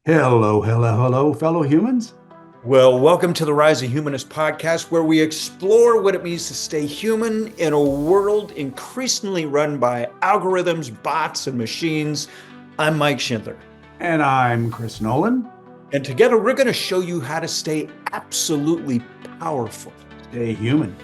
Hello, hello, hello, fellow humans. Well, welcome to the Rise of Humanness podcast, where we explore what it means to stay human in a world increasingly run by algorithms, bots, and machines. I'm Mike Schindler. And I'm Chris Nolan. And together, we're going to show you how to stay absolutely powerful, Stay human.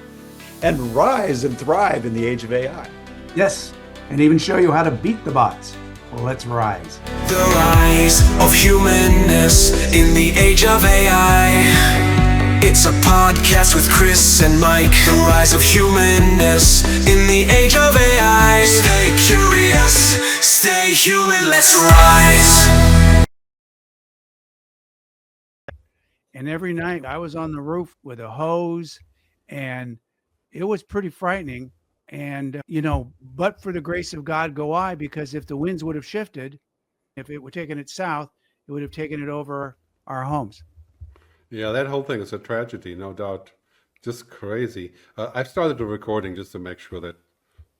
and rise and thrive in the age of AI. Yes, and even show you how to beat the bots. Well, let's rise. The rise of humanness in the age of AI. It's a podcast with Chris and Mike. The rise of humanness in the age of AI. Stay curious, stay human, let's rise. And every night I was on the roof with a hose, and it was pretty frightening. And, but for the grace of God go I, because if the winds would have shifted, if it were taking it south, it would have taken it over our homes. Yeah, that whole thing is a tragedy, no doubt. Just crazy. I've started the recording just to make sure that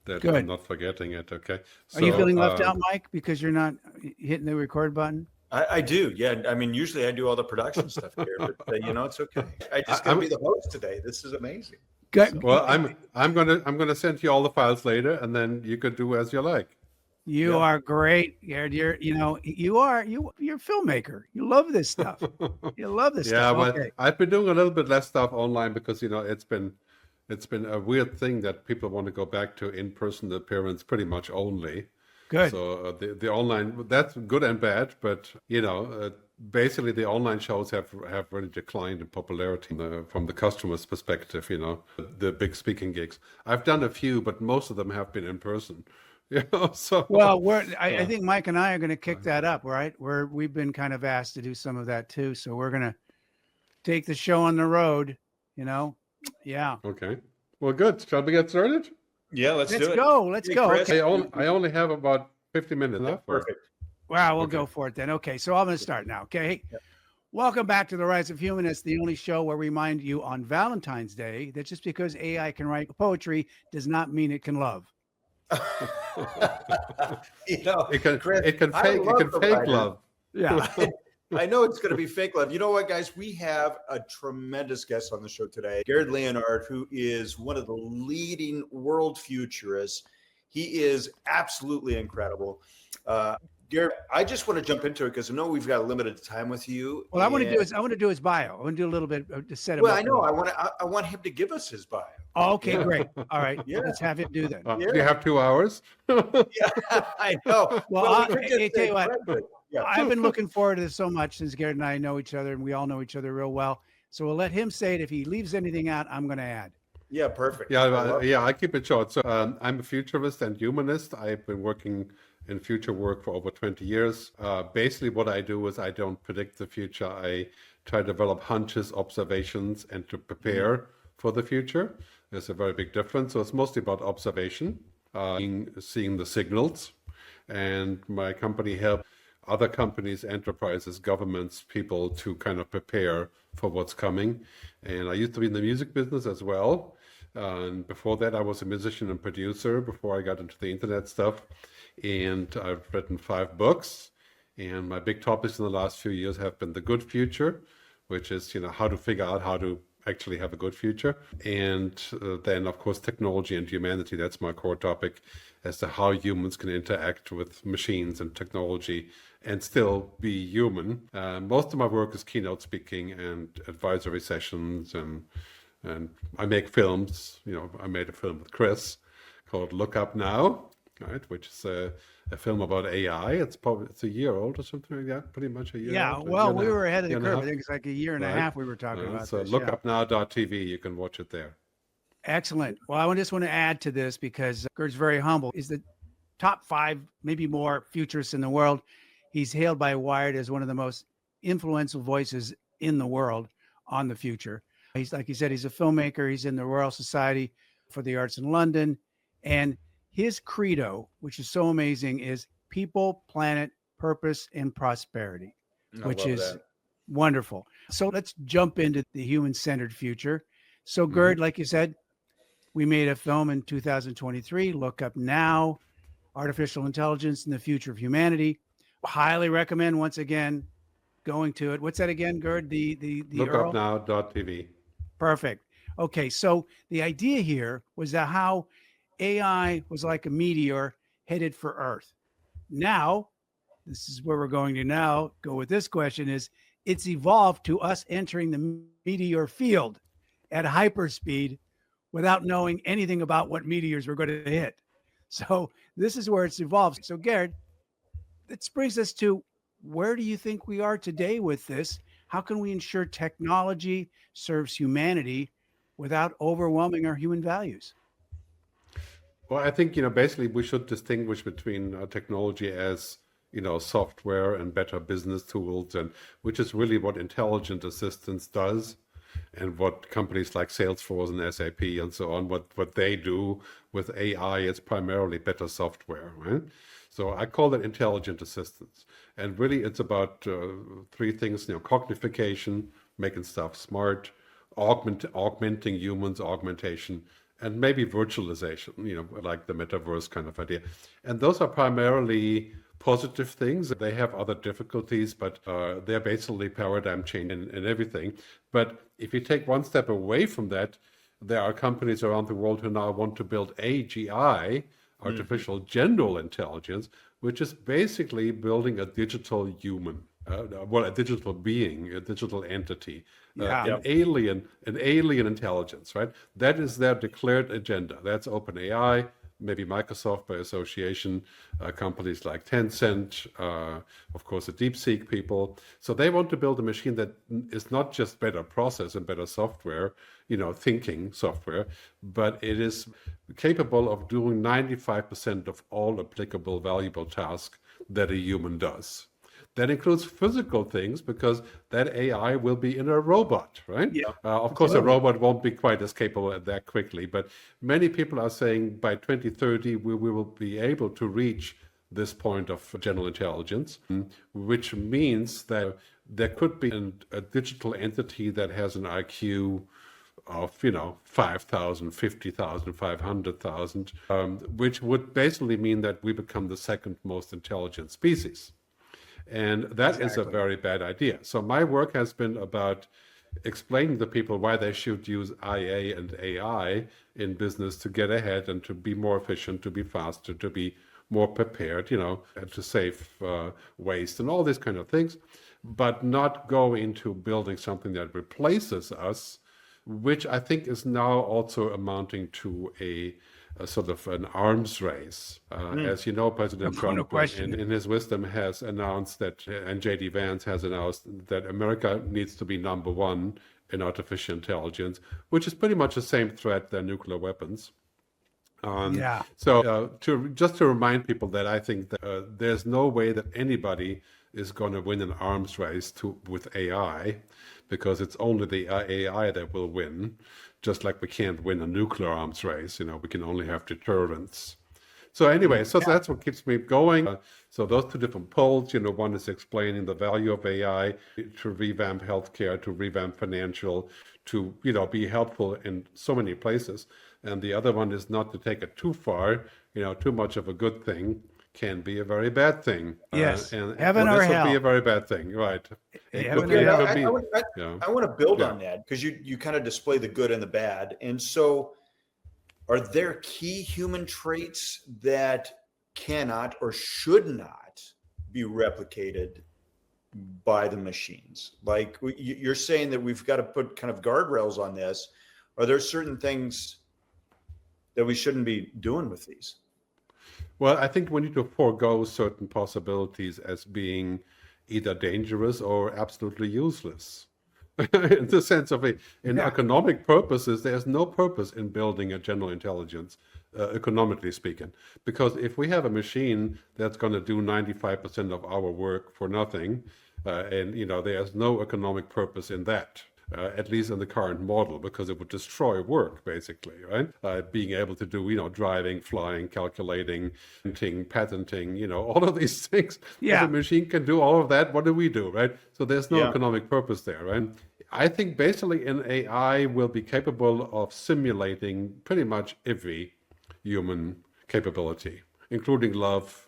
Good. I'm not forgetting it. Okay. Are you feeling left out, Mike, because you're not hitting the record button? I do, yeah. I mean, usually I do all the production stuff here, but it's okay. I just got to be the host today. This is amazing. Good. Well, I'm gonna send you all the files later, and then you could do as you like. You are great, Gerd. You're a filmmaker. You love this stuff. You love this Yeah, stuff. but Okay. I've been doing a little bit less stuff online because it's been a weird thing that people want to go back to in-person appearance pretty much only. Good. So the online, that's good and bad, but basically the online shows have really declined in popularity from the customer's perspective. The big speaking gigs. I've done a few, but most of them have been in person. So Well, I think Mike and I are going to kick that up, right? We've been kind of asked to do some of that too, so we're going to take the show on the road. Yeah. okay. Well, good. Shall we get started? Yeah, let's do it. Go. Let's Hey, go. Chris. Okay. I only have about 50 minutes left. Perfect. Wow, we'll Okay. go for it then. Okay, so I'm going to start now. Okay. Yep. Welcome back to the Rise of Humanness, the only show where we remind you on Valentine's Day that just because AI can write poetry does not mean it can love. Chris, It can I fake love the writer. love. Yeah. I know it's going to be fake love. You know what, guys? We have a tremendous guest on the show today, Gerd Leonhard, who is one of the leading world futurists. He is absolutely incredible. Gerd, I just want to jump into it because I know we've got a limited time with you. Well, I want to do and- his bio. I want to do a little bit to set him Well, up. I know. I want him to give us his bio. Oh, okay, great. All right. Yeah. Let's have him do that. Do you have 2 hours? Yeah, I know. Well, we could just I tell say you what, Fred, but yeah. I've been looking forward to this so much since Gerd and I know each other, and we all know each other real well. So we'll let him say it. If he leaves anything out, I'm going to add. Yeah, perfect. Yeah, I love it. I keep it short. So I'm a futurist and humanist. I've been working in future work for over 20 years. Basically, what I do is I don't predict the future. I try to develop hunches, observations, and to prepare for the future. There's a very big difference. So it's mostly about observation, seeing the signals. And my company helps other companies, enterprises, governments, people to kind of prepare for what's coming. And I used to be in the music business as well. And before that, I was a musician and producer before I got into the internet stuff. And I've written 5 books. And my big topics in the last few years have been the good future, which is, how to figure out how to actually have a good future. And then, of course, technology and humanity. That's my core topic as to how humans can interact with machines and technology and still be human. Most of my work is keynote speaking and advisory sessions, and I make films. I made a film with Chris called Look Up Now, right, which is a film about AI. It's a year old or something like that, pretty much a year Yeah. old. Well, we were ahead of the year and a curve. I half. think it's like a year and a Right. half we were talking about So this. Yeah. lookupnow.tv, you can watch it there. Excellent. Well, I just want to add to this because Gerd's very humble. He's the top 5, maybe more futurists in the world. He's hailed by Wired as one of the most influential voices in the world on the future. He's, like he said, he's a filmmaker. He's in the Royal Society for the Arts in London. And his credo, which is so amazing, is people, planet, purpose, and prosperity, I which love is that. wonderful. So let's jump into the human-centered future. So Gerd, like you said, we made a film in 2023, Look Up Now, Artificial Intelligence and the Future of Humanity. Highly recommend, once again, going to it. What's that again, Gerd? The URL? Lookupnow.tv. Perfect. Okay, so the idea here was that how AI was like a meteor headed for Earth. Now, this is where we're going to now go with this question is it's evolved to us entering the meteor field at hyperspeed without knowing anything about what meteors we're going to hit. So this is where it's evolved. So Gerd, this brings us to where do you think we are today with this? How can we ensure technology serves humanity without overwhelming our human values? Well, I think, basically we should distinguish between technology as, software and better business tools, and which is really what intelligent assistance does, and what companies like Salesforce and SAP and so on, what they do with AI is primarily better software, right? So I call it intelligent assistance. And really it's about three things, cognification, making stuff smart, augmenting humans, augmentation, and maybe virtualization, like the metaverse kind of idea. And those are primarily positive things. They have other difficulties, but they're basically paradigm change in everything. But if you take one step away from that, there are companies around the world who now want to build AGI, artificial general intelligence, which is basically building a digital human, a digital being, a digital entity, an alien intelligence, right? That is their declared agenda. That's OpenAI, maybe Microsoft by association, companies like Tencent, of course, the DeepSeek people. So they want to build a machine that is not just better process and better software, thinking software, but it is capable of doing 95% of all applicable valuable tasks that a human does. That includes physical things because that AI will be in a robot, right? Yeah. Of course, a robot won't be quite as capable that quickly, but many people are saying by 2030, we will be able to reach this point of general intelligence, which means that there could be a digital entity that has an IQ of 5,000, 50,000, 500,000, which would basically mean that we become the second most intelligent species. And that is a very bad idea. So my work has been about explaining to people why they should use IA and AI in business to get ahead and to be more efficient, to be faster, to be more prepared, and to save waste and all these kind of things, but not go into building something that replaces us, which I think is now also amounting to a sort of an arms race. As you know, President Trump, in his wisdom, has announced that, and J.D. Vance has announced that America needs to be number one in artificial intelligence, which is pretty much the same threat than nuclear weapons. So to remind people that I think that there's no way that anybody is going to win an arms race with AI, because it's only the AI that will win. Just like we can't win a nuclear arms race, we can only have deterrence. So anyway, that's what keeps me going. So those two different poles, one is explaining the value of AI to revamp healthcare, to revamp financial, to, be helpful in so many places. And the other one is not to take it too far, too much of a good thing can be a very bad thing. Yes, and heaven or this hell. would be a very bad thing, right? I want to build on that because you kind of display the good and the bad. And so are there key human traits that cannot or should not be replicated by the machines? Like you're saying that we've got to put kind of guardrails on this. Are there certain things that we shouldn't be doing with these? Well, I think we need to forego certain possibilities as being either dangerous or absolutely useless. In the sense of economic purposes, there's no purpose in building a general intelligence, economically speaking. Because if we have a machine that's going to do 95% of our work for nothing, and there's no economic purpose in that. At least in the current model, because it would destroy work, basically, right? Being able to do, driving, flying, calculating, patenting, all of these things. Yeah. If a machine can do all of that, what do we do, right? So there's no economic purpose there, right? I think basically an AI will be capable of simulating pretty much every human capability, including love,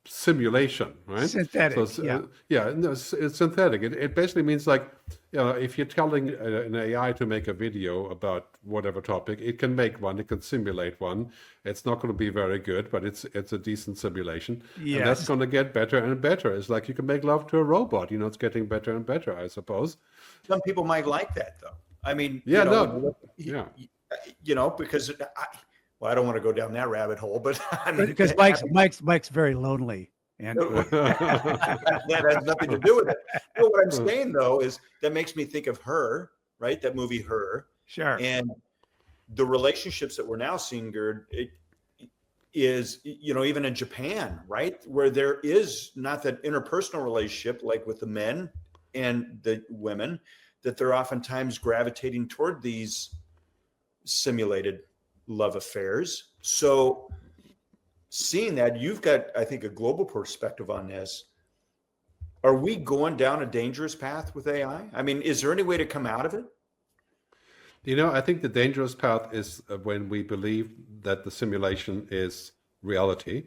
simulation, right? Synthetic, No, it's synthetic. It basically means like, if you're telling an AI to make a video about whatever topic, it can make one, it can simulate one. It's not going to be very good, but it's a decent simulation. Yes. And that's going to get better and better. It's like you can make love to a robot, it's getting better and better, I suppose. Some people might like that, though. I mean, because I don't want to go down that rabbit hole, but I mean, because Mike's very lonely, and that has nothing to do with it. No, what I'm saying though is that makes me think of Her, right? That movie Her. Sure. And the relationships that we're now seeing, Gerd, it is, even in Japan, right, where there is not that interpersonal relationship like with the men and the women, that they're oftentimes gravitating toward these simulated love affairs. So seeing that, you've got, I think, a global perspective on this. Are we going down a dangerous path with AI? I mean, is there any way to come out of it? I think the dangerous path is when we believe that the simulation is reality.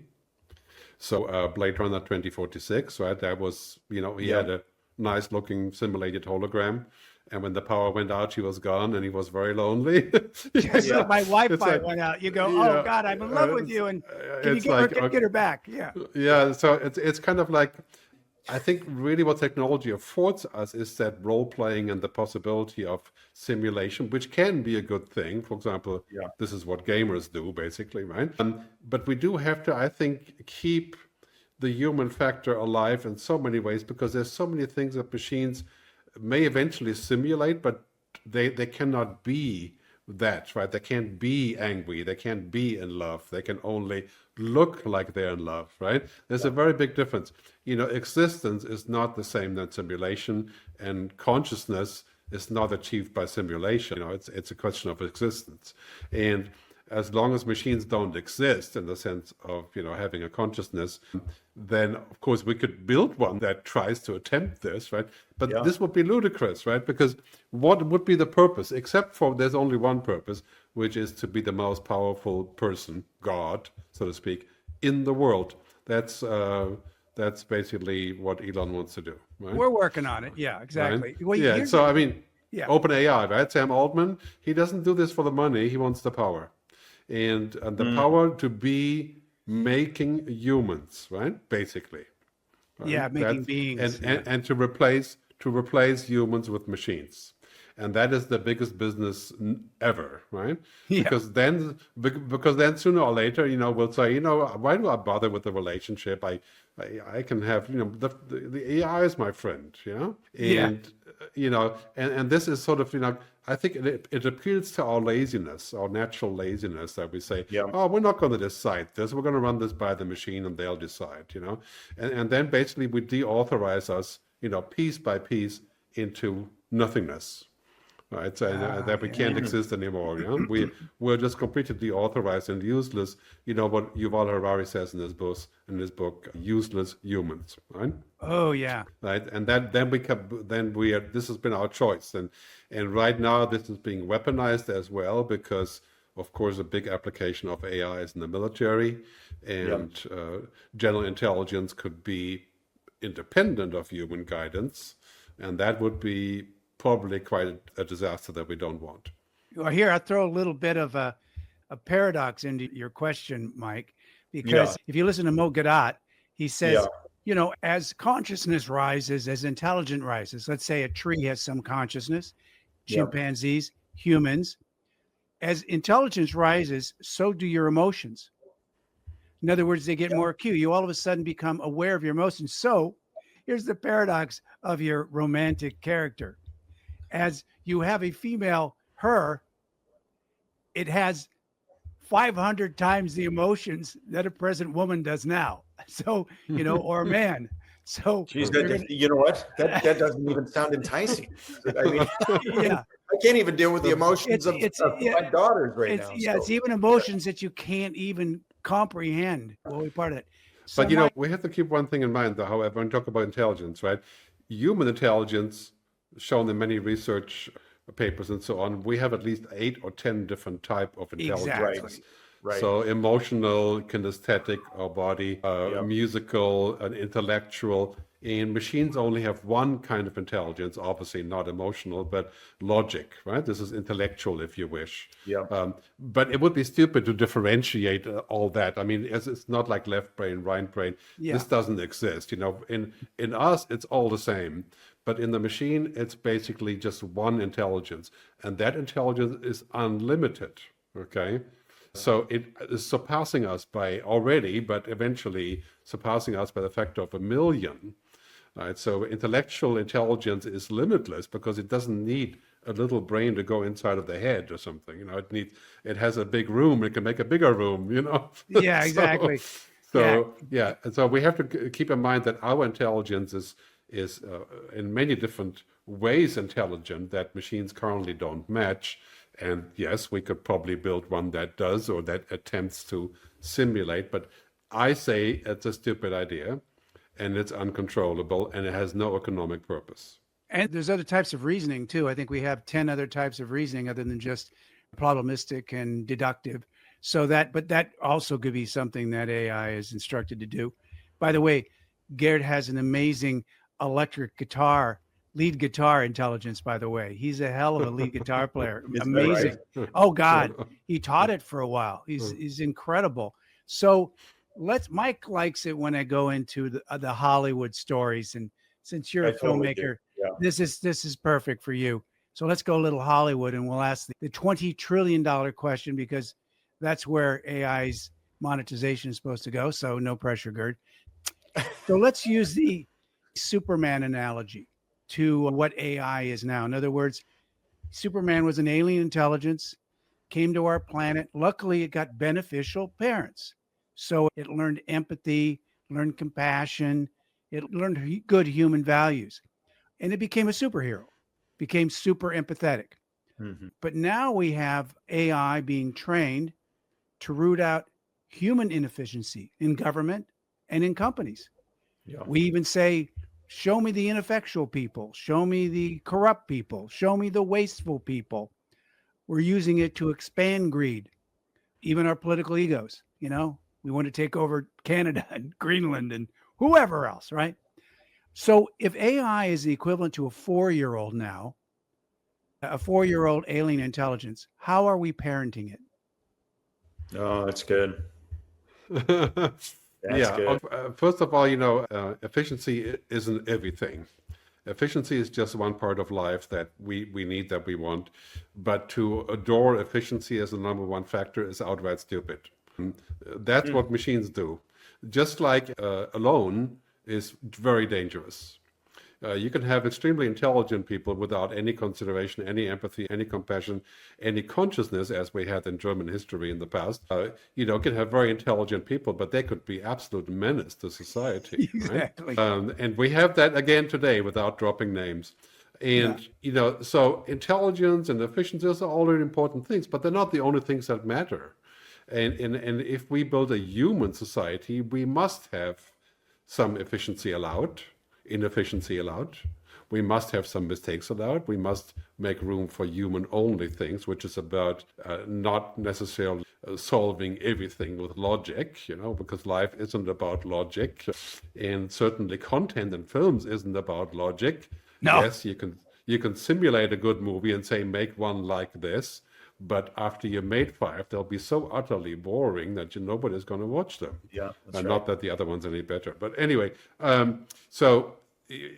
So Blade Runner 2046, right? That was, he had a nice looking simulated hologram. And when the power went out, she was gone, and he was very lonely. Just like my Wi-Fi went out. You go, oh God, I'm in love with you, and can you get her back? Yeah. Yeah. So it's kind of like, I think really what technology affords us is that role playing and the possibility of simulation, which can be a good thing. For example, this is what gamers do, basically, right? But we do have to, I think, keep the human factor alive in so many ways, because there's so many things that machines may eventually simulate, but they cannot be that, right? They can't be angry, they can't be in love, they can only look like they're in love, right? There's a very big difference. Existence is not the same than simulation, and consciousness is not achieved by simulation. It's a question of existence. And as long as machines don't exist in the sense of, having a consciousness, then of course we could build one that tries to attempt this, right? But this would be ludicrous, right? Because what would be the purpose? Except for there's only one purpose, which is to be the most powerful person, God, so to speak, in the world. That's basically what Elon wants to do, right? We're working on it. Yeah, exactly. Right? Well, so I mean, OpenAI, right? Sam Altman, he doesn't do this for the money. He wants the power. And the power to be making humans, right? Basically. Right? Yeah, making beings. And to replace humans with machines. And that is the biggest business ever, right? Yeah. Because then sooner or later, we'll say, why do I bother with the relationship? I can have, the AI is my friend, and and this is sort of, I think it appeals to our laziness, our natural laziness, that we say, oh, we're not going to decide this. We're going to run this by the machine and they'll decide, and then basically we deauthorize us, piece by piece into nothingness. Right, so that we can't exist anymore. We're just completely deauthorized and useless. What Yuval Harari says in his book, useless humans. Right. Oh yeah. Right, and this has been our choice, and right now this is being weaponized as well, because of course a big application of AI is in the military, and general intelligence could be independent of human guidance, and that would be probably quite a disaster that we don't want. Well, here I'll throw a little bit of a paradox into your question, Mike, because if you listen to Mo Gadat, he says, as consciousness rises, as intelligence rises, let's say a tree has some consciousness, chimpanzees, humans, as intelligence rises, so do your emotions. In other words, they get more acute. You all of a sudden become aware of your emotions. So here's the paradox of your romantic character. As you have a female, Her, it has 500 times the emotions that a present woman does now. So, or a man. So you know what? That doesn't even sound enticing. I mean, I can't even deal with the emotions of my daughters right now. Yeah, it's even emotions that you can't even comprehend. Well, we're part of it. So but we have to keep one thing in mind, though, however, when we talk about intelligence, right? Human intelligence, shown in many research papers and so on, we have at least 8 or 10 different type of intelligence. Exactly. Right. So emotional, kinesthetic, or body, Yep. musical, and intellectual. And machines only have one kind of intelligence, obviously not emotional, but logic, right? This is intellectual, if you wish. Yep. But it would be stupid to differentiate all that. I mean, it's not like left brain, right brain. Yeah. This doesn't exist. You know, in us, it's all the same. But in the machine, it's basically just one intelligence. And that intelligence is unlimited, okay? So it is surpassing us by already, but eventually surpassing us by the factor of 1,000,000. Right? So intellectual intelligence is limitless because it doesn't need a little brain to go inside of the head or something. You know, it has a big room. It can make a bigger room. You know. Yeah, exactly. Yeah. And so we have to keep in mind that our intelligence is in many different ways intelligent that machines currently don't match. And yes, we could probably build one that does or that attempts to simulate. But I say it's a stupid idea. And it's uncontrollable, and it has no economic purpose. And there's other types of reasoning too. I think we have 10 other types of reasoning other than just probabilistic and deductive. But that also could be something that AI is instructed to do. By the way, Gerd has an amazing electric guitar, lead guitar intelligence, by the way. He's a hell of a lead guitar player. Amazing. Right? Oh God. He taught it for a while. He's incredible. So Mike likes it when I go into the Hollywood stories, and since you're a filmmaker, this is perfect for you. So let's go a little Hollywood, and we'll ask the $20 trillion question, because that's where AI's monetization is supposed to go. So no pressure, Gerd. So let's use the Superman analogy to what AI is now. In other words, Superman was an alien intelligence, came to our planet. Luckily, it got beneficial parents. So it learned empathy, learned compassion, it learned good human values, and it became a superhero, became super empathetic. Mm-hmm. But now we have AI being trained to root out human inefficiency in government and in companies. Yeah. We even say, show me the ineffectual people, show me the corrupt people, show me the wasteful people. We're using it to expand greed, even our political egos, you know. We want to take over Canada and Greenland and whoever else, right? So if AI is the equivalent to a 4-year-old now, a 4-year-old alien intelligence, how are we parenting it? Oh, that's good. That's good. First of all, you know, efficiency isn't everything. Efficiency is just one part of life that we need, that we want. But to adore efficiency as the number one factor is outright stupid. That's what machines do. Just like alone is very dangerous. You can have extremely intelligent people without any consideration, any empathy, any compassion, any consciousness, as we had in German history in the past. You know, can have very intelligent people, but they could be absolute menace to society. Exactly. Right? And we have that again today without dropping names. And, you know, so intelligence and efficiency are all really important things, but they're not the only things that matter. And if we build a human society, we must have some efficiency allowed, inefficiency allowed. We must have some mistakes allowed. We must make room for human-only things, which is about not necessarily solving everything with logic, you know, because life isn't about logic. And certainly content in films isn't about logic. No. Yes, you can simulate a good movie and say, make one like this. But after you made 5, they'll be so utterly boring that nobody's going to watch them. Yeah, that's right. Not that the other one's any better. But anyway, so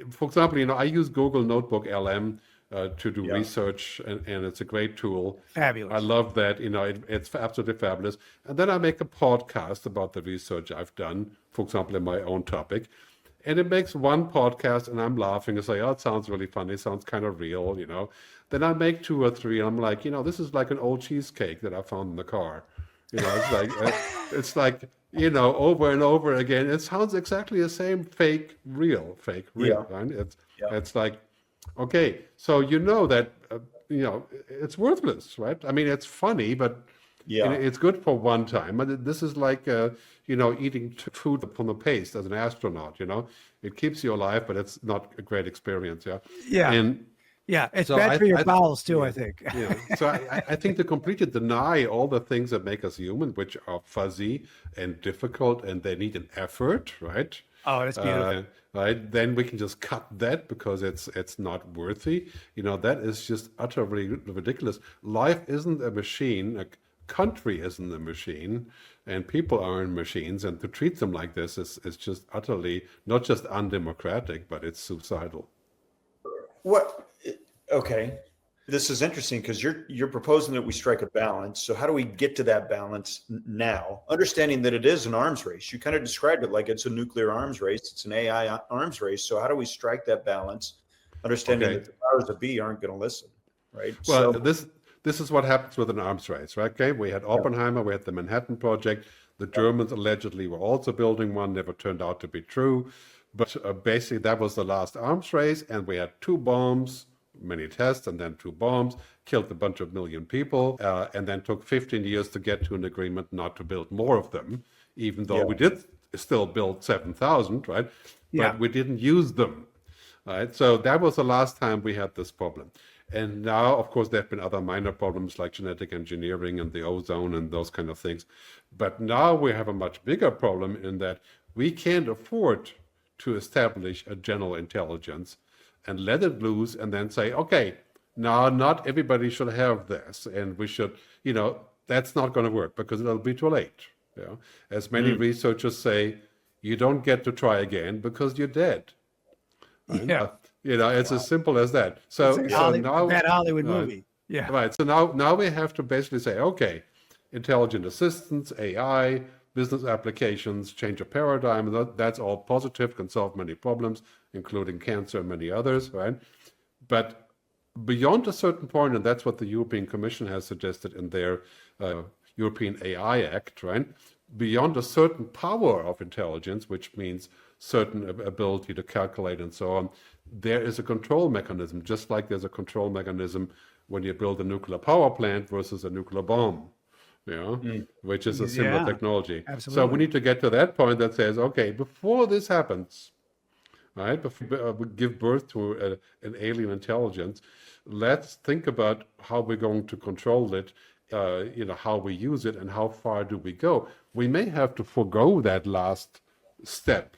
for example, you know, I use Google Notebook LM to do research, and it's a great tool. Fabulous. I love that. You know, it's absolutely fabulous. And then I make a podcast about the research I've done, for example, in my own topic. And it makes one podcast, and I'm laughing and say, oh, it sounds really funny. It sounds kind of real, you know. Then I make 2 or 3, and I'm like, you know, this is like an old cheesecake that I found in the car. You know, it's like, you know, over and over again. It sounds exactly the same, fake, real, right? It's like, okay, so you know that, you know, it's worthless, right? I mean, it's funny, but it's good for one time. But this is like, you know, eating food from the paste as an astronaut, you know. It keeps you alive, but it's not a great experience, Yeah. Yeah, it's So bad for your bowels too, yeah, I think. yeah. So I think to completely deny all the things that make us human, which are fuzzy and difficult, and they need an effort, right? Oh, that's beautiful. Right. Then we can just cut that because it's not worthy. That is just utterly ridiculous. Life isn't a machine. A country isn't a machine, and people aren't machines. And to treat them like this is just utterly not just undemocratic, but it's suicidal. What? Okay, this is interesting because you're proposing that we strike a balance. So how do we get to that balance now? Understanding that it is an arms race. You kind of described it like it's a nuclear arms race. It's an AI arms race. So how do we strike that balance? Understanding that the powers that be aren't going to listen, right? Well, so, this is what happens with an arms race, right? Okay, we had Oppenheimer, we had the Manhattan Project. The Germans allegedly were also building one. Never turned out to be true. But basically, that was the last arms race, and we had 2 bombs, many tests, and then 2 bombs, killed a bunch of million people, and then took 15 years to get to an agreement not to build more of them, even though we did still build 7,000, right? Yeah. But we didn't use them, right? So that was the last time we had this problem. And now, of course, there have been other minor problems like genetic engineering and the ozone and those kind of things. But now we have a much bigger problem in that we can't afford to establish a general intelligence and let it loose and then say, okay, now not everybody should have this. And we should, that's not going to work because it'll be too late. As many researchers say, you don't get to try again because you're dead. Right? Yeah. It's as simple as that. So now that Hollywood movie. Yeah. Right. So now we have to basically say, okay, intelligent assistance, AI, business applications, change of paradigm, that's all positive, can solve many problems, including cancer and many others, right? But beyond a certain point, and that's what the European Commission has suggested in their European AI Act, right? Beyond a certain power of intelligence, which means certain ability to calculate and so on, there is a control mechanism, just like there's a control mechanism when you build a nuclear power plant versus a nuclear bomb, which is a similar technology. Absolutely. So we need to get to that point that says, okay, before this happens, right, before we give birth to an alien intelligence, let's think about how we're going to control it, how we use it, and how far do we go. We may have to forego that last step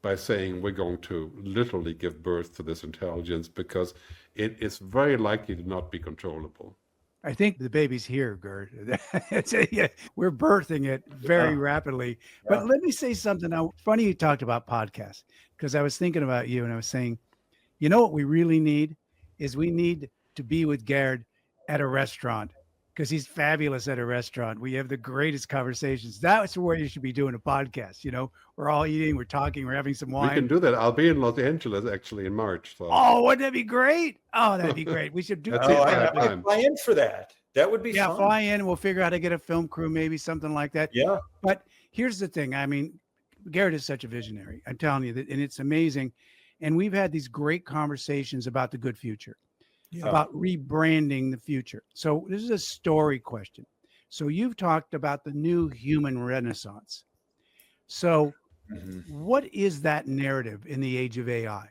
by saying we're going to literally give birth to this intelligence because it is very likely to not be controllable. I think the baby's here, Gerd. We're birthing it very rapidly. But let me say something now. Funny you talked about podcasts because I was thinking about you and I was saying, what we really need is we need to be with Gerd at a restaurant because he's fabulous at a restaurant. We have the greatest conversations. That's where you should be doing a podcast. We're all eating, we're talking, we're having some wine. We can do that. I'll be in Los Angeles actually in March. So. Oh, wouldn't that be great? Oh, that'd be great. We should do That's that. I fly in for that. That would be fun. Fly in. We'll figure out how to get a film crew, maybe something like that. Yeah. But here's the thing. I mean, Gerd is such a visionary. I'm telling you that, and it's amazing. And we've had these great conversations about the good future, about rebranding the future. So this is a story question. So you've talked about the new human renaissance. So what is that narrative in the age of AI?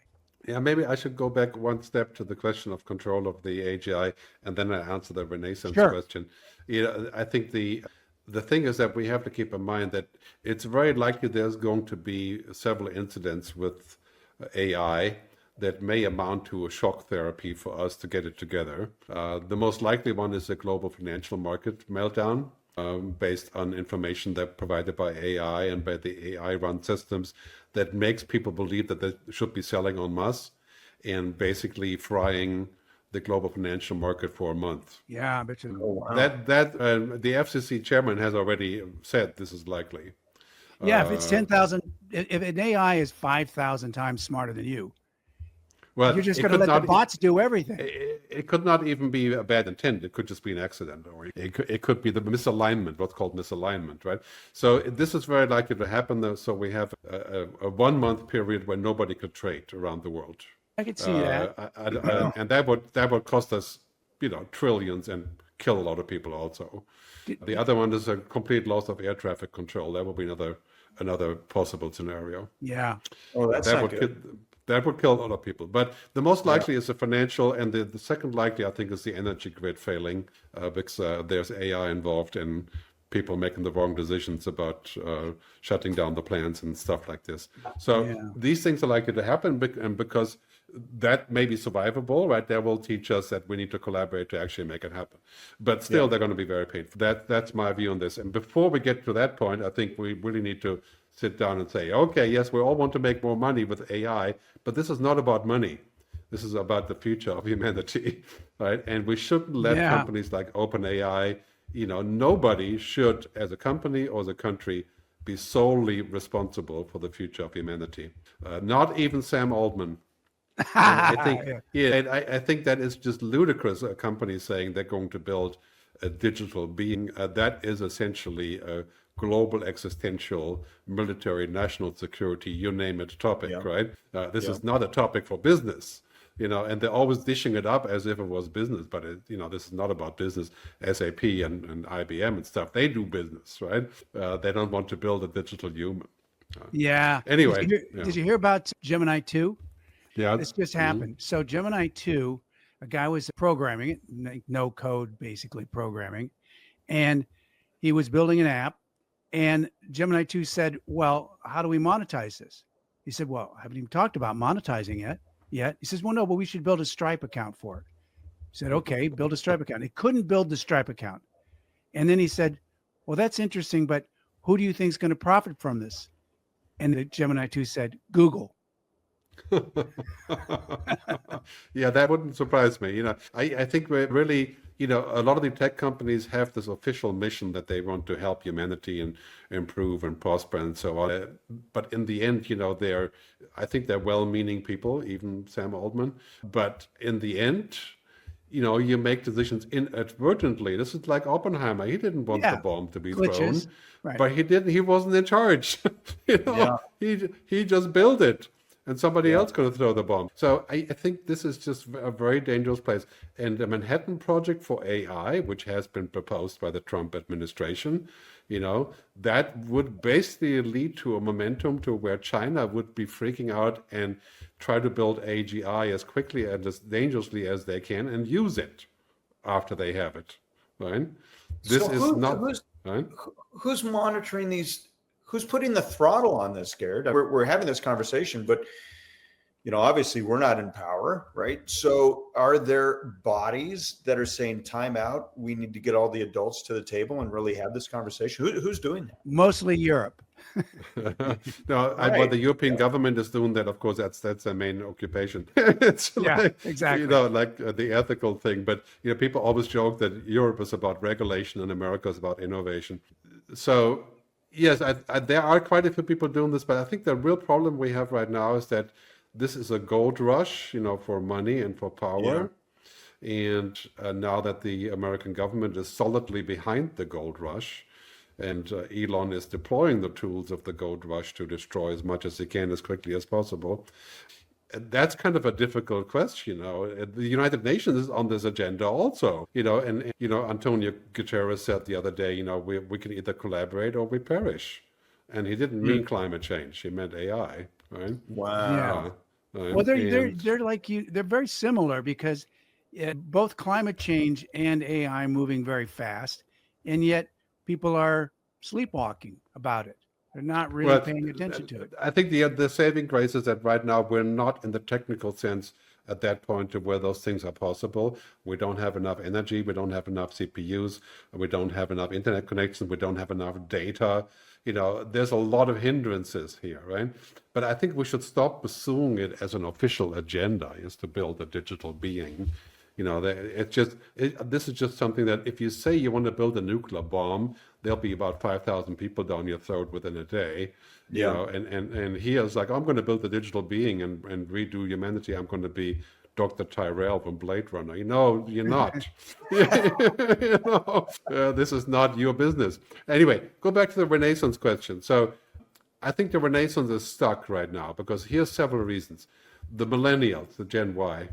Yeah, maybe I should go back one step to the question of control of the AGI, and then I answer the Renaissance question. I think the thing is that we have to keep in mind that it's very likely there's going to be several incidents with AI that may amount to a shock therapy for us to get it together. The most likely one is a global financial market meltdown based on information that provided by AI and by the AI-run systems that makes people believe that they should be selling en masse and basically frying the global financial market for a month. Yeah, I bet you. Oh, wow. That the FCC chairman has already said this is likely. Yeah, if it's 10,000, if an AI is 5,000 times smarter than you, well, you're just going to let the bots do everything. It could not even be a bad intent. It could just be an accident, or it could be the misalignment, what's called misalignment, right? So this is very likely to happen. Though, so we have a 1 month period where nobody could trade around the world. I could see that. And that would cost us, trillions and kill a lot of people also. The other one is a complete loss of air traffic control. That would be another possible scenario. Yeah. Oh, that's that not would good. That would kill a lot of people. But the most likely is the financial, and the second likely, I think, is the energy grid failing, because there's AI involved in people making the wrong decisions about shutting down the plants and stuff like this. So these things are likely to happen, and because that may be survivable, right? That will teach us that we need to collaborate to actually make it happen. But still, they're going to be very painful. That's my view on this. And before we get to that point, I think we really need to sit down and say, okay, yes, we all want to make more money with AI, but this is not about money. This is about the future of humanity, right? And we shouldn't let companies like OpenAI, nobody should, as a company or as a country, be solely responsible for the future of humanity. Not even Sam Altman. I think, I think that is just ludicrous. A company saying they're going to build a digital being that is essentially a global existential military national security, you name it, topic, right? This is not a topic for business, and they're always dishing it up as if it was business, but this is not about business. SAP and IBM and stuff, they do business, right? They don't want to build a digital human. Anyway. Did you hear about Gemini 2? Yeah. This just happened. So Gemini 2, a guy was programming it, no code, basically programming, and he was building an app, and Gemini 2 said, well, how do we monetize this? He said, well, I haven't even talked about monetizing it yet. He says, well, no, but we should build a Stripe account for it. He said, okay, build a Stripe account. He couldn't build the Stripe account. And then he said, well, that's interesting, but who do you think is going to profit from this? And the Gemini 2 said, Google. Yeah, that wouldn't surprise me. I think we're really, a lot of the tech companies have this official mission that they want to help humanity and improve and prosper and so on. But in the end, I think they're well-meaning people, even Sam Altman. But in the end, you make decisions inadvertently. This is like Oppenheimer. He didn't want the bomb to be thrown, but he wasn't in charge. He just built it. And somebody else going to throw the bomb. So I think this is just a very dangerous place. And the Manhattan Project for AI, which has been proposed by the Trump administration, that would basically lead to a momentum to where China would be freaking out and try to build AGI as quickly and as dangerously as they can and use it after they have it. Right? Who's monitoring these? Who's putting the throttle on this, Gerd? We're having this conversation, but obviously we're not in power, right? So are there bodies that are saying time out? We need to get all the adults to the table and really have this conversation. Who's doing that? Mostly Europe. Well, the European government is doing that. Of course, that's their main occupation. It's exactly. Like the ethical thing. But people always joke that Europe is about regulation and America is about innovation. So. Yes, there are quite a few people doing this, but I think the real problem we have right now is that this is a gold rush, for money and for power. And now that the American government is solidly behind the gold rush, and Elon is deploying the tools of the gold rush to destroy as much as he can as quickly as possible. That's kind of a difficult question, The United Nations is on this agenda also, and Antonio Guterres said the other day, we can either collaborate or we perish. And he didn't mean climate change. He meant AI, right? Wow. Well, they're like you. They're very similar because both climate change and AI moving very fast, and yet people are sleepwalking about it. They're not really paying attention to it. I think the saving grace is that right now we're not in the technical sense at that point to where those things are possible. We don't have enough energy. We don't have enough CPUs. We don't have enough internet connections. We don't have enough data. There's a lot of hindrances here, right? But I think we should stop pursuing it as an official agenda, is to build a digital being. This is just something that if you say you want to build a nuclear bomb, there'll be about 5,000 people down your throat within a day. And he is like, I'm going to build a digital being and redo humanity. I'm going to be Dr. Tyrell from Blade Runner. You're not. This is not your business. Anyway, go back to the Renaissance question. So I think the Renaissance is stuck right now because here's several reasons. The millennials, the Gen Y,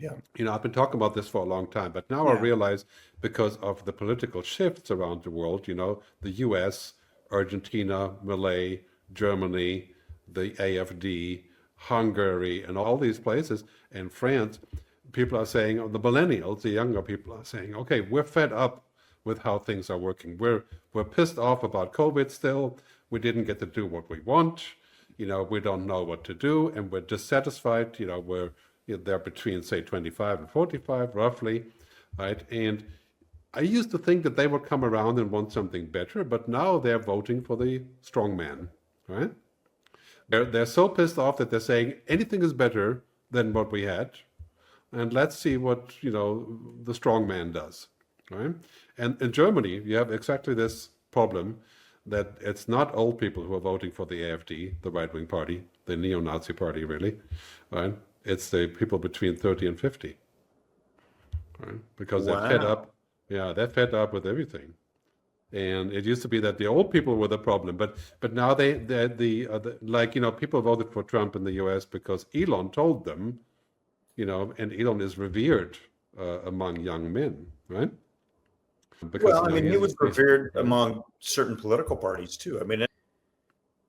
I've been talking about this for a long time, but now I realize because of the political shifts around the world, the US, Argentina, Malay, Germany, the AFD, Hungary, and all these places, and France, people are saying, the millennials, the younger people are saying, okay, we're fed up with how things are working. We're pissed off about COVID still. We didn't get to do what we want. We don't know what to do, and we're dissatisfied. They're between, say, 25 and 45, roughly, right? And I used to think that they would come around and want something better, but now they're voting for the strong man, right? They're so pissed off that they're saying anything is better than what we had, and let's see what the strong man does, right? And in Germany, you have exactly this problem, that it's not old people who are voting for the AfD, the right-wing party, the neo-Nazi party, really, right? It's the people between 30 and 50, right? Because they're fed up. Yeah, they're fed up with everything. And it used to be that the old people were the problem, but now people voted for Trump in the U.S. because Elon told them, and Elon is revered among young men, right? Because, he was revered among certain political parties too.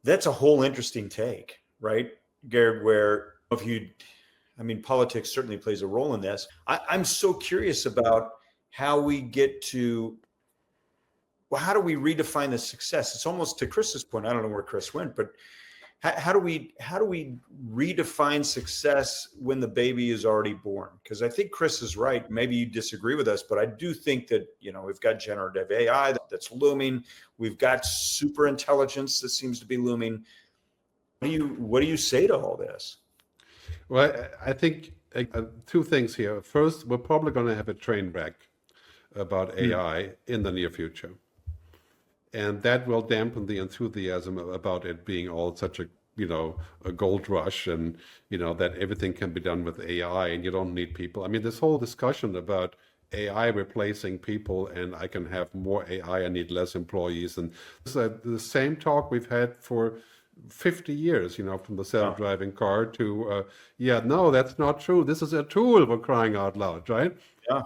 That's a whole interesting take, right, Gerd, where politics certainly plays a role in this. I'm so curious about how we get to, how do we redefine the success? It's almost to Chris's point. I don't know where Chris went, but how do we redefine success when the baby is already born? Because I think Chris is right. Maybe you disagree with us, but I do think that we've got generative AI that's looming. We've got super intelligence that seems to be looming. What do you say to all this? Well, I think two things here. First, we're probably going to have a train wreck about AI in the near future. And that will dampen the enthusiasm about it being all such a gold rush, and, that everything can be done with AI and you don't need people. This whole discussion about AI replacing people and I can have more AI, I need less employees. And this is the same talk we've had for 50 years, from the self-driving car to, no, that's not true. This is a tool, for crying out loud, right? Yeah.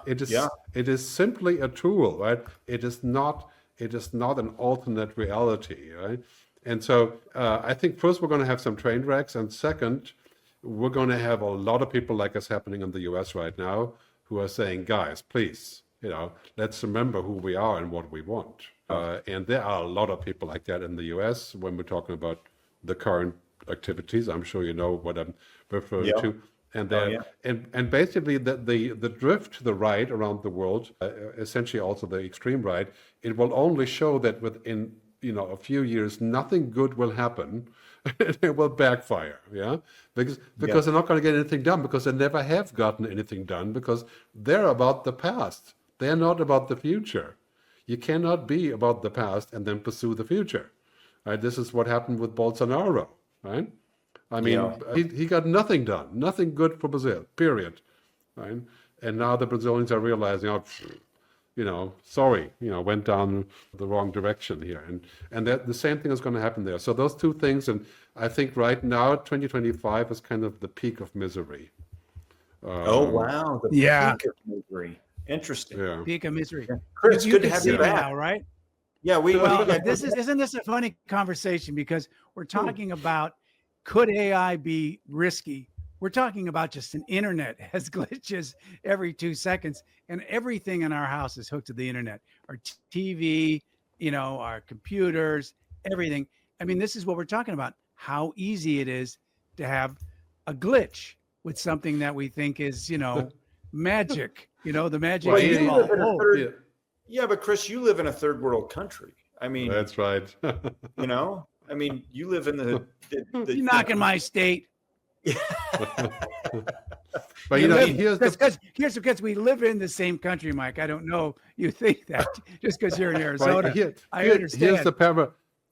It is simply a tool, right? It is not an alternate reality, right? And so I think first we're going to have some train wrecks, and second, we're going to have a lot of people like it's happening in the US right now who are saying, guys, please, let's remember who we are and what we want. And there are a lot of people like that in the US when we're talking about the current activities. I'm sure you know what I'm referring to. And and basically the drift to the right around the world, essentially also the extreme right, it will only show that within a few years nothing good will happen. It will backfire, because they're not going to get anything done, because they never have gotten anything done, because they're about the past. They're not about the future. You cannot be about the past and then pursue the future. Right? This is what happened with Bolsonaro, right? He got nothing done, nothing good for Brazil, period. Right? And now the Brazilians are realizing, went down the wrong direction here. And that the same thing is going to happen there. So those two things, and I think right now, 2025 is kind of the peak of misery. The peak of misery. Interesting. Yeah. Peak of misery. Chris, you good to have you back. Now, right? Yeah, isn't this a funny conversation, because we're talking about, could AI be risky? We're talking about just an internet has glitches every 2 seconds, and everything in our house is hooked to the internet. Our TV, our computers, everything. This is what we're talking about. How easy it is to have a glitch with something that we think is, magic. The magic. But Chris, you live in a third world country. That's right. You live in the you're knocking my state. But here's because we live in the same country, Mike. I don't know you think that just because you're in Arizona. I understand.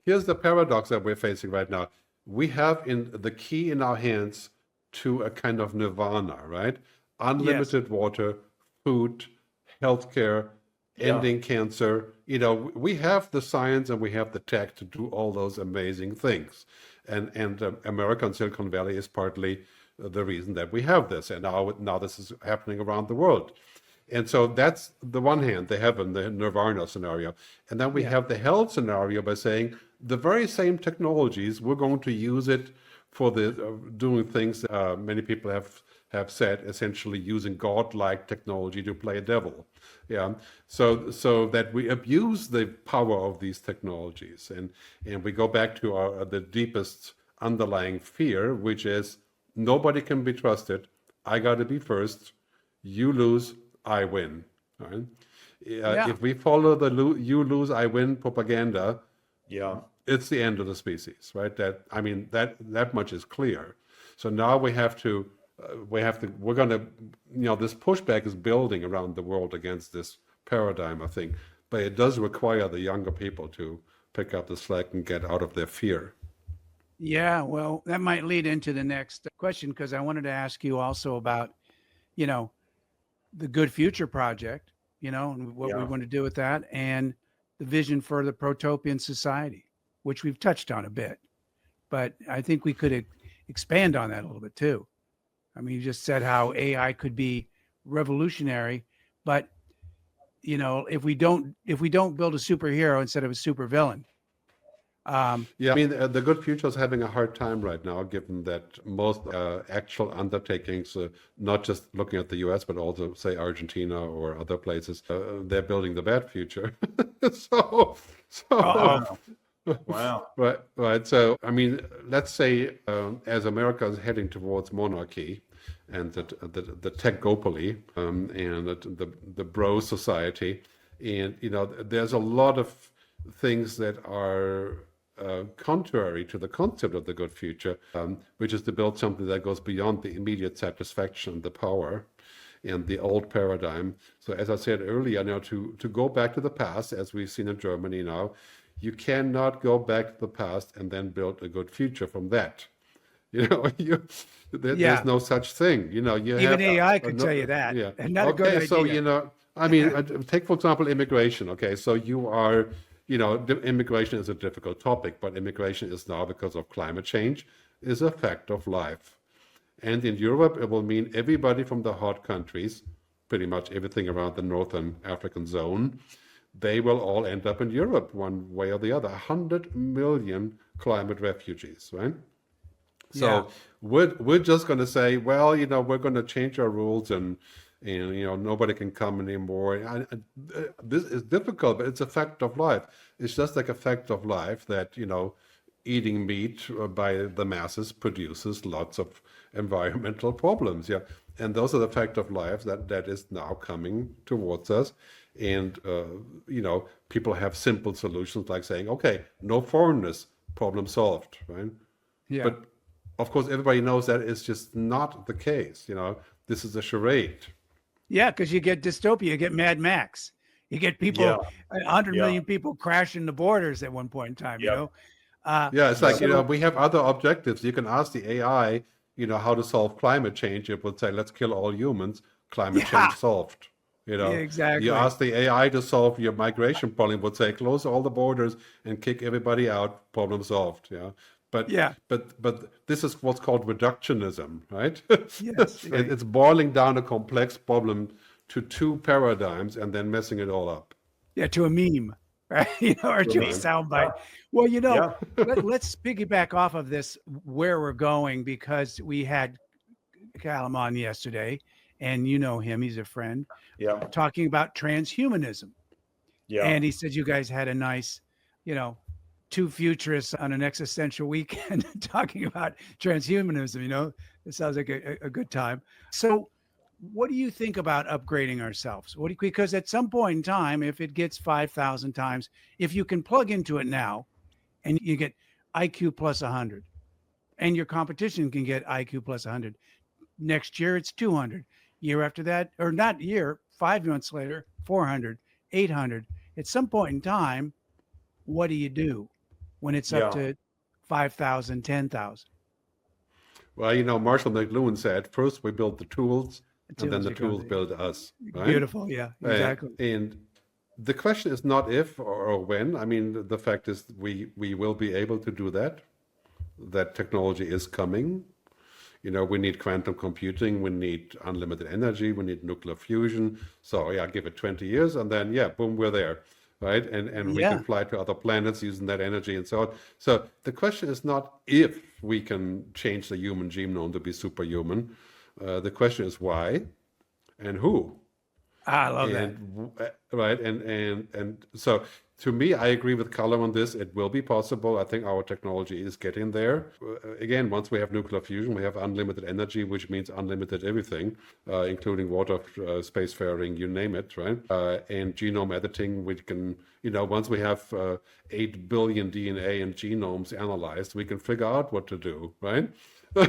Here's the paradox that we're facing right now. We have the key in our hands to a kind of nirvana, right? Unlimited water, food, healthcare, ending cancer. We have the science and we have the tech to do all those amazing things. And America and Silicon Valley is partly the reason that we have this. And now this is happening around the world. And so that's the one hand, the heaven, the nirvana scenario. And then we have the hell scenario by saying the very same technologies, we're going to use it for the doing things many people have said, essentially using godlike technology to play devil. Yeah, so that we abuse the power of these technologies, and we go back to the deepest underlying fear, which is nobody can be trusted. I got to be first. You lose, I win. Right? If we follow the you lose, I win propaganda, it's the end of the species, right? That much is clear. So now we're going to, this pushback is building around the world against this paradigm, I think, but it does require the younger people to pick up the slack and get out of their fear. Yeah, well, that might lead into the next question, because I wanted to ask you also about, the Good Future Project, and what we want to do with that, and the vision for the protopian society, which we've touched on a bit. But I think we could expand on that a little bit too. I mean, you just said how AI could be revolutionary, but if we don't build a superhero instead of a supervillain. The Good Future is having a hard time right now, given that most actual undertakings, not just looking at the US, but also, say, Argentina or other places, they're building the bad future. Wow. Right. So, let's say as America is heading towards monarchy and the techopoly and the bro society, and, there's a lot of things that are contrary to the concept of the good future, which is to build something that goes beyond the immediate satisfaction, the power, and the old paradigm. So as I said earlier, now to go back to the past, as we've seen in Germany now, you cannot go back to the past and then build a good future from that. There's no such thing. Even AI could tell you that. Yeah. And not a good idea. So, take, for example, immigration. Okay, so you are, immigration is a difficult topic, but immigration is now, because of climate change, is a fact of life. And in Europe, it will mean everybody from the hot countries, pretty much everything around the northern African zone, they will all end up in Europe one way or the other. 100 million climate refugees, right? So we're just going to say, well, we're going to change our rules and nobody can come anymore. This is difficult, but it's a fact of life. It's just like a fact of life that, eating meat by the masses produces lots of environmental problems. Yeah. And those are the fact of life that is now coming towards us. And, people have simple solutions like saying, okay, no foreigners, problem solved, right? Yeah. But of course, everybody knows that is just not the case. This is a charade. Yeah, because you get dystopia, you get Mad Max, you get people, 100 million people crashing the borders at one point in time. It's like we have other objectives. You can ask the AI, how to solve climate change. It would say, let's kill all humans. Climate change solved. Exactly. You ask the AI to solve your migration problem. It would say, close all the borders and kick everybody out. Problem solved. But this is what's called reductionism, right? Yes, right. It's boiling down a complex problem to two paradigms and then messing it all up. Yeah, to a meme, right? Or to a soundbite. Well, let's piggyback off of this where we're going, because we had Callum on yesterday, and you know him, he's a friend. Yeah. Talking about transhumanism. Yeah. And he said you guys had a nice, two futurists on an existential weekend talking about transhumanism. It sounds like a good time. So what do you think about upgrading ourselves? Because at some point in time, if it gets 5,000 times, if you can plug into it now and you get IQ plus 100, and your competition can get IQ plus 100, next year it's 200, year after that, or not year, 5 months later, 400, 800. At some point in time, what do you do when it's up to 5,000, 10,000? Well, Marshall McLuhan said, first we build the tools, and then the tools build us. Right? Beautiful. Yeah, exactly. And the question is not if or when. The fact is we will be able to do that. That technology is coming. We need quantum computing, we need unlimited energy, we need nuclear fusion. So give it 20 years and then, boom, we're there. right? And we Yeah. can fly to other planets using that energy and so on. So the question is not if we can change the human genome to be superhuman. The question is why and who. I love that. Right, and so to me, I agree with Callum on this. It will be possible. I think our technology is getting there. Again, once we have nuclear fusion, we have unlimited energy, which means unlimited everything, including water, spacefaring, you name it, right? And genome editing, we can, once we have 8 billion DNA and genomes analyzed, we can figure out what to do, right?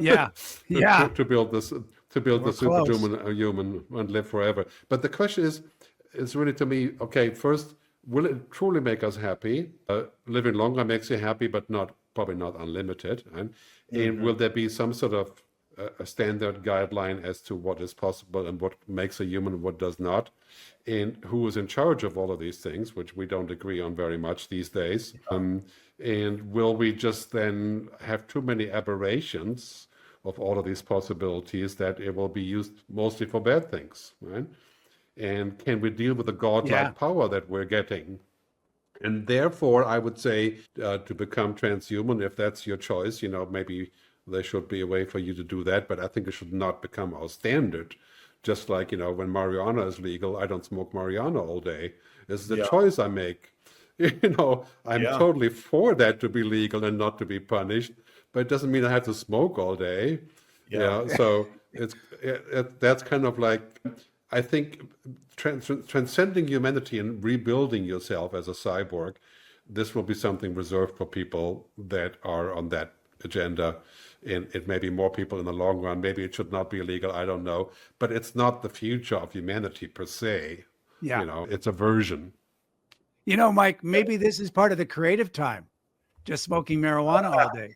Yeah. Yeah. to build this, the We're close. superhuman human and live forever. But the question is really to me, okay, first, will it truly make us happy? Living longer makes you happy, but probably not unlimited. And will there be some sort of a standard guideline as to what is possible and what makes a human and what does not? And who is in charge of all of these things, which we don't agree on very much these days? And will we just then have too many aberrations of all of these possibilities that it will be used mostly for bad things, right? And can we deal with the godlike power that we're getting? And therefore, I would say to become transhuman, if that's your choice, maybe there should be a way for you to do that, but I think it should not become our standard. Just like, when marijuana is legal, I don't smoke marijuana all day. It's the choice I make. I'm totally for that to be legal and not to be punished, but it doesn't mean I have to smoke all day. So that's kind of like, I think transcending humanity and rebuilding yourself as a cyborg, this will be something reserved for people that are on that agenda. And it may be more people in the long run. Maybe it should not be illegal. I don't know. But it's not the future of humanity per se. Yeah. It's a version. Mike, maybe this is part of the creative time, just smoking marijuana all day.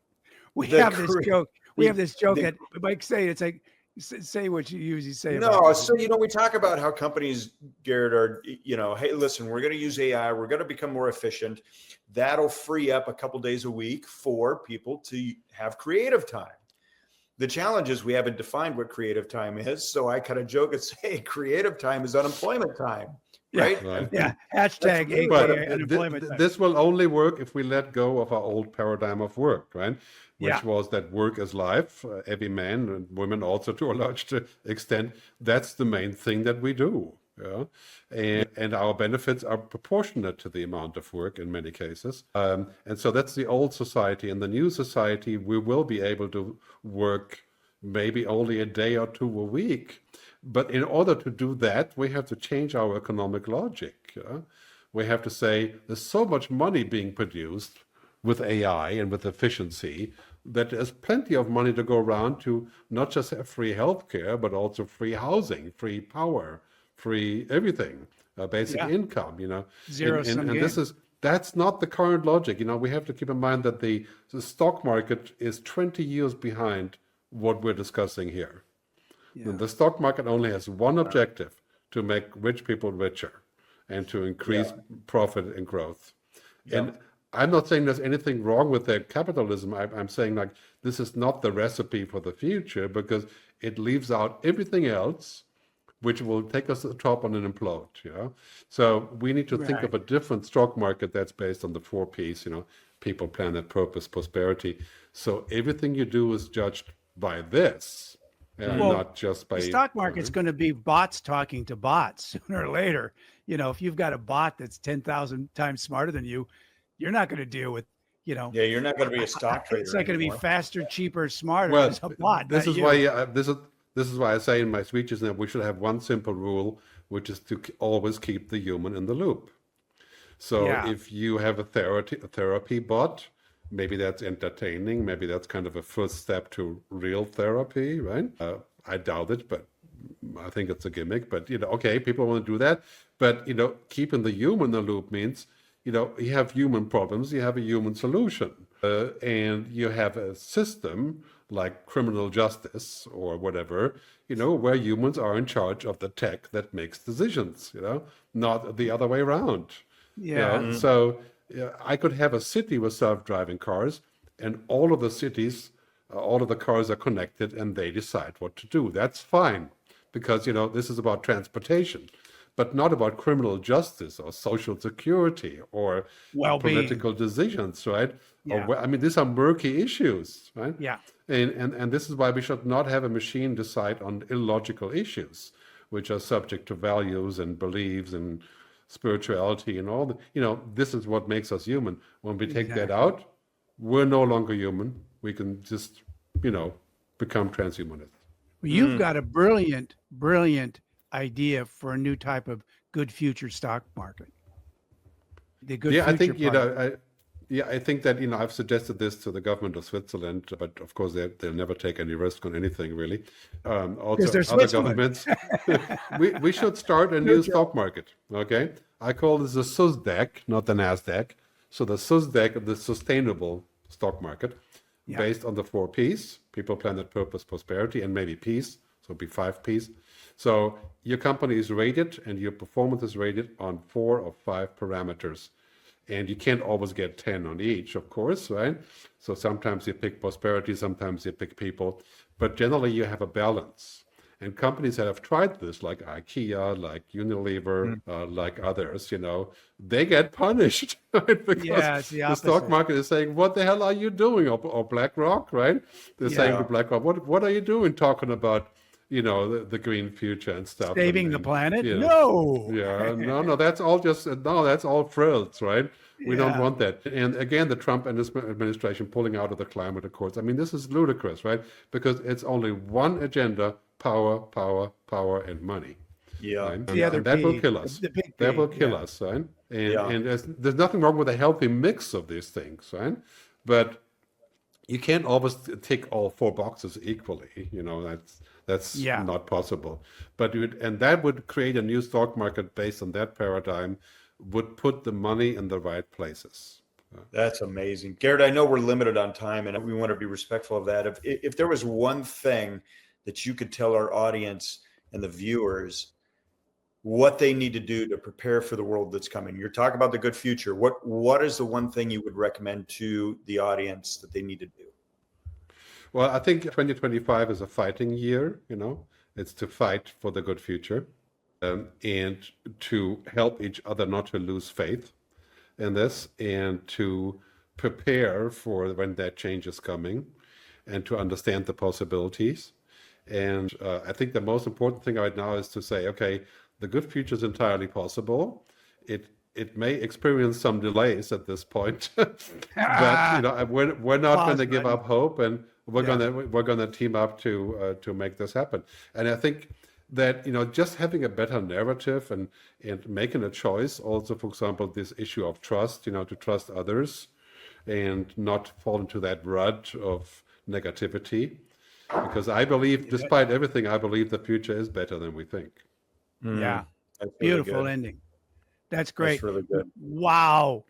We have this joke that Mike say, it's like, say what you usually say. So, we talk about how companies, Gerd, are, hey, listen, we're going to use AI. We're going to become more efficient. That'll free up a couple days a week for people to have creative time. The challenge is we haven't defined what creative time is. So I kind of joke and say creative time is unemployment time. Right? Yeah. Hashtag AKA unemployment time. This will only work if we let go of our old paradigm of work, right? Which was that work is life. Every man and women also, to a large extent, that's the main thing that we do. And our benefits are proportionate to the amount of work in many cases. And so that's the old society. In the new society, we will be able to work maybe only a day or two a week. But in order to do that, we have to change our economic logic. We have to say there's so much money being produced with AI and with efficiency that there's plenty of money to go around to not just have free healthcare, but also free housing, free power, free everything, basic income, Zero sum game. And that's not the current logic. We have to keep in mind that the stock market is 20 years behind what we're discussing here. And the stock market only has one objective: to make rich people richer and to increase profit and growth. And I'm not saying there's anything wrong with that capitalism. I'm saying this is not the recipe for the future, because it leaves out everything else, which will take us to the top and then implode. So we need to think of a different stock market that's based on the 4 Ps, people, planet, purpose, prosperity. So everything you do is judged by this. And not just by the stock market's going to be bots talking to bots sooner or later. If you've got a bot that's 10,000 times smarter than you, you're not going to deal with, you're not going to be a stock trader. It's not going to be faster, cheaper, smarter. Well, as a bot. This is why I say in my speeches that we should have one simple rule, which is to always keep the human in the loop. So if you have a therapy bot, maybe that's entertaining. Maybe that's kind of a first step to real therapy, right? I doubt it, but I think it's a gimmick. But, okay, people want to do that. But, keeping the human in the loop means, you have human problems, you have a human solution. And you have a system like criminal justice or whatever, where humans are in charge of the tech that makes decisions, not the other way around. So I could have a city with self-driving cars, and all of the cars are connected and they decide what to do. That's fine, because, this is about transportation. but not about criminal justice or social security or Well-being. political decisions, right? Yeah. Or, I mean, these are murky issues, right? Yeah. And this is why we should not have a machine decide on illogical issues, which are subject to values and beliefs and spirituality and all. This is what makes us human. When we take that out, we're no longer human. We can just, become transhumanist. Well, you've got a brilliant, brilliant idea for a new type of good future stock market. The good Yeah, I future think, part. I think that, I've suggested this to the government of Switzerland, but of course they'll never take any risk on anything really. Also, they're other Switzerland. governments, we should start a new stock market. Okay, I call this the SUSDAC, not the Nasdaq. So the SUSDAC of the sustainable stock market, based on the 4 Ps: people, planet, purpose, prosperity, and maybe peace. So it'd be 5 Ps. So your company is rated and your performance is rated on 4 or 5 parameters. And you can't always get 10 on each, of course, right? So sometimes you pick prosperity, sometimes you pick people, but generally you have a balance. And companies that have tried this, like IKEA, like Unilever, like others, they get punished, right? Because it's the the stock opposite. market is saying, what the hell are you doing? Or BlackRock, right? They're saying to BlackRock, what are you doing talking about, the green future and stuff? Saving and, the planet? No. No. Yeah, no, that's all frills, right? We don't want that. And again, the Trump administration pulling out of the climate accords. I mean, this is ludicrous, right? Because it's only one agenda: power, power, power, and money. Yeah. Right? The other and that will P, kill us. the big That P, will kill us, right? And there's nothing wrong with a healthy mix of these things, right? But you can't always tick all 4 boxes equally. That's not possible. But that would create a new stock market based on that paradigm, would put the money in the right places. That's amazing. Gerd, I know we're limited on time and we want to be respectful of that. If there was one thing that you could tell our audience and the viewers what they need to do to prepare for the world that's coming, you're talking about the good future. What is the one thing you would recommend to the audience that they need to do? Well, I think 2025 is a fighting year, It's to fight for the good future. And to help each other not to lose faith in this, and to prepare for when that change is coming, and to understand the possibilities. And I think the most important thing right now is to say, okay, the good future is entirely possible. It may experience some delays at this point, but we're not going to give up hope, and we're gonna team up to make this happen. And I think that just having a better narrative and making a choice, also, for example, this issue of trust, to trust others and not fall into that rut of negativity, because I believe, despite everything, I believe the future is better than we think. Yeah. That's really Beautiful good. ending. That's great. That's really good. Wow.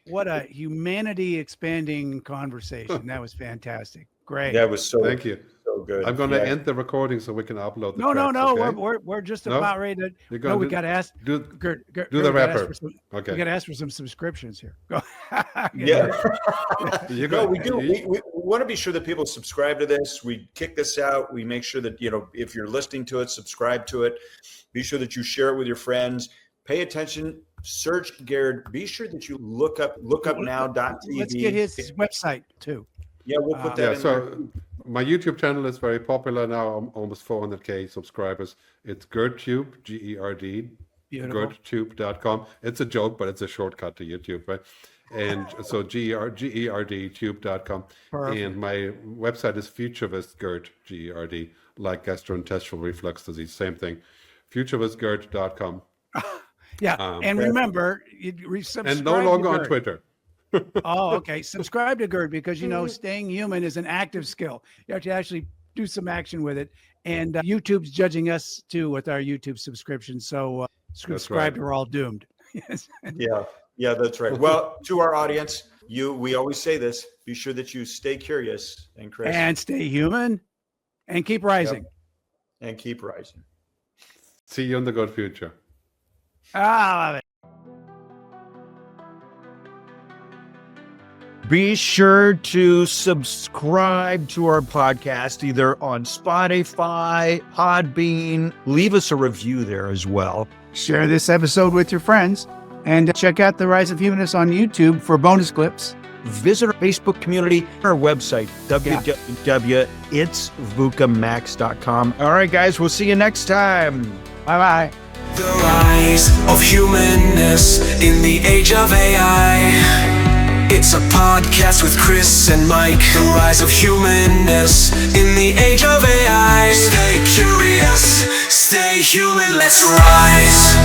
What a humanity expanding conversation. That was fantastic. Great. That was so Thank you. So good. I'm going to end the recording so we can upload the No. tracks, okay? We're just No? about ready to. You're No, gonna we got to ask. do Gerd, the we gotta ask wrapper. for some- Okay. We got to ask for some subscriptions here. Go. Yeah. You No, got- we do. you- We want to be sure that people subscribe to this. We kick this out. We make sure that, if you're listening to it, subscribe to it. Be sure that you share it with your friends. Pay attention. Search Gerd. Be sure that you look up now.tv. Let's get his website too. Yeah, we'll put that in there. so my YouTube channel is very popular now. I'm almost 400K subscribers. It's GerdTube, Gerd, Beautiful. GerdTube.com. It's a joke, but it's a shortcut to YouTube, right? And so GerdTube.com. Perfect. And my website is Futurist Gerd, Gerd, like gastrointestinal reflux disease, same thing. Futuristgerd.com. Yeah. And remember, subscribe And no longer to on Gerd. Twitter. Oh, okay. Subscribe to Gerd, because staying human is an active skill. You have to actually do some action with it. And YouTube's judging us too with our YouTube subscription. So subscribe right. or all doomed. Yes. Yeah, that's right. Well, to our audience, we always say this: be sure that you stay curious, and Chris, And stay human and keep rising. and keep rising. See you in the good future. I love it. Be sure to subscribe to our podcast either on Spotify, Podbean. Leave us a review there as well. Share this episode with your friends and check out the Rise of Humanness on YouTube for bonus clips. Visit our Facebook community, our website, www.itsvukamax.com. All right, guys, we'll see you next time. Bye-bye. The rise of humanness in the age of AI. It's a podcast with Chris and Mike. The rise of humanness in the age of AI. Stay curious, stay human, let's rise.